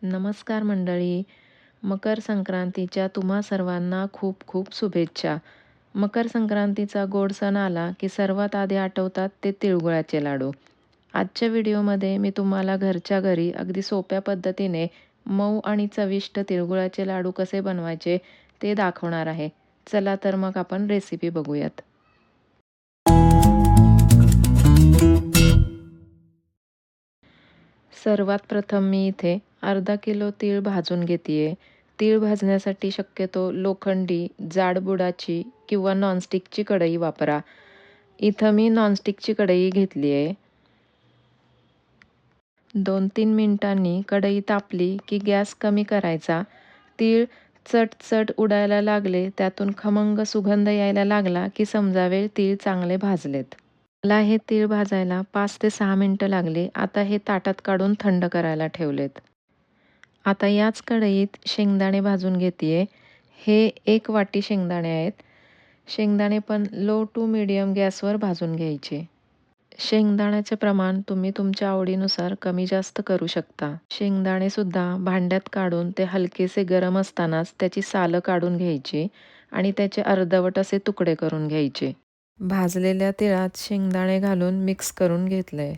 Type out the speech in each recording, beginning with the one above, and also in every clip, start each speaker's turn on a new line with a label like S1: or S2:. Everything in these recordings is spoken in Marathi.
S1: नमस्कार मंडळी. मकर संक्रांतीच्या तुम्हा सर्वांना खूप खूप शुभेच्छा. मकर संक्रांतीचा गोड सण आला की सर्वात आधी आठवतात ते तिळगुळाचे लाडू. आजच्या व्हिडिओमध्ये मी तुम्हाला घरच्या घरी अगदी सोप्या पद्धतीने मऊ आणि चविष्ट तिळगुळाचे लाडू कसे बनवायचे ते दाखवणार आहे. चला तर मग आपण रेसिपी बघूयात. सर्वात प्रथम मी इथे अर्धा किलो तीळ भाजून घेते. तीळ भाजण्यासाठी शक्यतो लोखंडी, जाड बुडाची किंवा नॉनस्टिकची कढई वापरा. इथं मी नॉनस्टिकची कढई घेतली आहे. 2-3 मिनिटांनी कढई तापली की गॅस कमी करायचा. तीळ चट-चट उडायला लागले, त्यातून खमंग सुगंध यायला लागला की समजावे तीळ चांगले भाजलेत. मला हे तीळ भाजायला 5 ते 6 मिनिटं लागले. आता हे ताटात काढून थंड करायला ठेवलेत. आता याच कढईत शेंगदाणे भाजून घेते. हे 1 वाटी शेंगदाणे आहेत. शेंगदाणे पण लो टू मीडियम गॅसवर भाजून घ्यायचे. शेंगदाण्याचे प्रमाण तुम्ही तुमच्या आवडीनुसार कमी जास्त करू शकता. शेंगदाणे सुद्धा भांड्यात काढून ते हलकेसे गरम असतानाच त्याची सालं काढून घ्यायची आणि त्याचे अर्धवट असे तुकडे करून घ्यायचे. भाजलेल्या तिळात शेंगदाणे घालून मिक्स करून घेतलंय.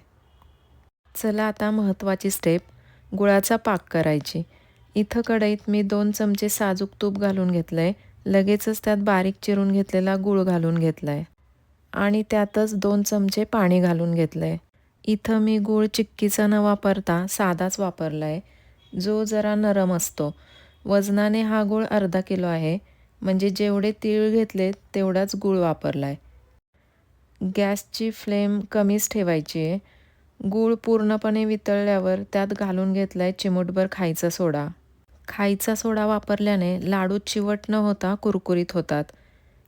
S1: चला आता महत्त्वाची स्टेप, गुळाचा पाक करायची. इथं कढईत मी 2 चमचे साजूक तूप घालून घेतलंय. लगेचच त्यात बारीक चिरून घेतलेला गूळ घालून घेतलाय आणि त्यातच 2 चमचे पाणी घालून घेतलंय. इथं मी गूळ चिक्कीचा न वापरता साधाच वापरलाय, जो जरा नरम असतो. वजनाने हा गूळ अर्धा किलो आहे, म्हणजे जेवढे तीळ घेतले तेवढाच गूळ वापरलाय. गॅसची फ्लेम कमीच ठेवायची आहे. गूळ पूर्णपणे वितळल्यावर त्यात घालून घेतलाय चिमूटभर खायचा सोडा. खायचा सोडा वापरल्याने लाडू चिवट न होता कुरकुरीत होतात.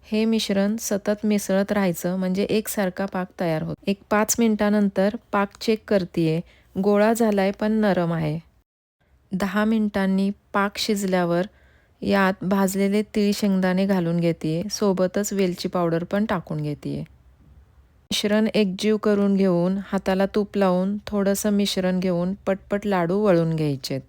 S1: हे मिश्रण सतत मिसळत राहायचं म्हणजे एकसारखा पाक तयार होतो. 5 मिनिटानंतर पाक चेक करतीये. गोळा झालाय पण नरम आहे. 10 मिनिटांनी पाक शिजल्यावर यात भाजलेले तीळ शेंगदाणे घालून घेते. सोबतच वेलची पावडर पण टाकून घेते. मिश्रण एकजीव करून घेऊन हाताला तूप लावून थोडंसं मिश्रण घेऊन पटपट लाडू वळून घ्यायचेत.